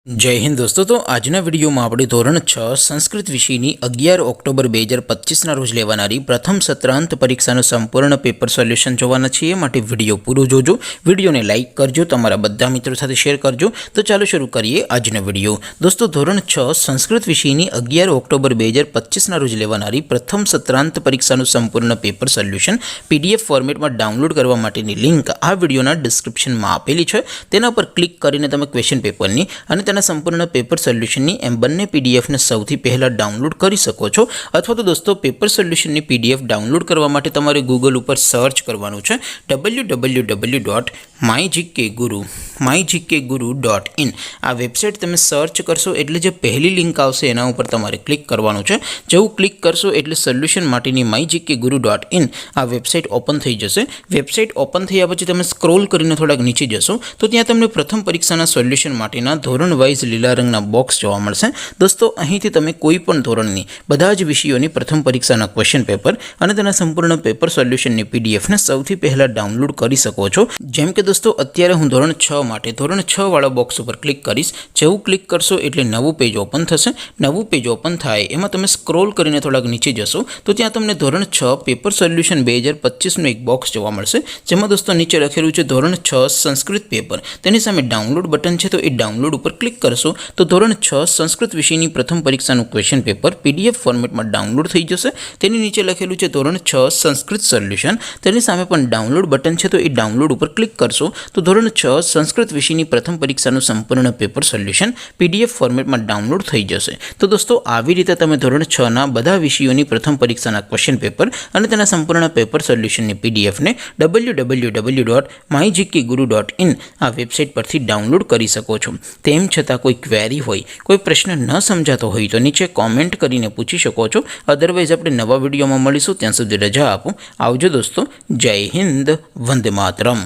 जय हिंद दोस्तों। तो आजना विडियो में આપણે ધોરણ 6 સંસ્કૃત વિષયની 11 ઓક્ટોબર 2025 ના રોજ લેવાનારી પ્રથમ સત્રાંત પરીક્ષાનું સંપૂર્ણ પેપર સોલ્યુશન જોવાના છીએ। માટે વિડિયો પૂરો જોજો, વિડિયોને લાઈક કરજો, તમારા બધા મિત્રો સાથે શેર કરજો। તો ચાલો શરૂ કરીએ આજનો વિડિયો। દોસ્તો ધોરણ 6 સંસ્કૃત વિષયની 11 ઓક્ટોબર 2025 ના રોજ લેવાનારી પ્રથમ સત્રાંત પરીક્ષાનું સંપૂર્ણ પેપર સોલ્યુશન પીડીએફ ફોર્મેટમાં ડાઉનલોડ કરવા માટેની લિંક આ વિડિયોના ડિસ્ક્રિપ્શનમાં આપેલી છે। તેના પર ક્લિક કરીને તમે ક્વેશ્ચન પેપરની અને संपूर्ण पेपर सोल्यूशन एम बने पीडीएफ ने सौथी पहला डाउनलॉड कर सको छो। अथवा तो दोस्तों पेपर सोल्यूशन पीडीएफ डाउनलॉड करवा माटे तमारे गूगल पर सर्च करवानुं छे www.mygkguru.in। आ वेबसाइट तमे सर्च करशो एटले जे पहली लिंक आवशे एना उपर तमारे क्लिक करवानुं छे। जेवुं क्लिक करशो एटले सोल्यूशन माटेनी mygkguru.in आ वेबसाइट ओपन थई जशे। वेबसाइट ओपन थया पछी तमे स्क्रॉल करीने थोड़ा नीचे जशो तो त्यां तमने प्रथम परीक्षाना सोल्यूशन माटेना धोरण वाइज लीला रंगना बॉक्स जोवा मळशे। दोस्तों અહીંથી તમે કોઈ પણ ધોરણની બધા જ વિષયોની પ્રથમ પરીક્ષાના ક્વેશ્ચન પેપર અને તેના સંપૂર્ણ પેપર સોલ્યુશનની પીડીએફ ને સૌથી પહેલા ડાઉનલોડ કરી શકો છો। જેમ કે દોસ્તો અત્યારે હું ધોરણ 6 માટે ધોરણ 6 વાળા બોક્સ ઉપર ક્લિક કરીશ। જેવું ક્લિક કરશો એટલે નવું પેજ ઓપન થશે। નવું પેજ ઓપન થાય એમાં તમે સ્ક્રોલ કરીને થોડાક નીચે જશો તો ત્યાં તમને ધોરણ 6 પેપર સોલ્યુશન 2025 નું એક બોક્સ જોવા મળશે। જેમાં દોસ્તો નીચે લખેલું છે ધોરણ 6 સંસ્કૃત પેપર, તેની સામે ડાઉનલોડ બટન છે તો એ ડાઉનલોડ ઉપર क्लिक करशो तो धोरण 6 संस्कृत विषय की प्रथम परीक्षा क्वेश्चन पेपर पीडीएफ फॉर्मेट में डाउनलॉड थी जैसे। नीचे लखेलू है धोरण 6 संस्कृत सोल्यूशन, तेनी सामे पण डाउनलॉड बटन है तो ये डाउनलॉड पर क्लिक करशो तो धोरण 6 संस्कृत विषय की प्रथम परीक्षा संपूर्ण पेपर सोल्यूशन पीडीएफ फॉर्मेट में डाउनलॉड थी जैसे। तो दोस्तों આવી રીતે તમે ધોરણ 6 ના બધા વિષયોની પ્રથમ પરીક્ષાના ક્વેશ્ચન પેપર અને તેના સંપૂર્ણ પેપર સોલ્યુશનની પીડીએફ ને www.mygkguru.in આ વેબસાઇટ પરથી ડાઉનલોડ કરી શકો છો। તેમ છતાં કોઈ ક્વેરી હોય, કોઈ પ્રશ્ન ન સમજાતો હોય તો નીચે કોમેન્ટ કરીને પૂછી શકો છો। અધરવાઇઝ આપણે નવા વિડીયોમાં મળીશું, ત્યાં સુધી રજા આપો। આવજો દોસ્તો, જય હિન્દ, વંદે માતરમ।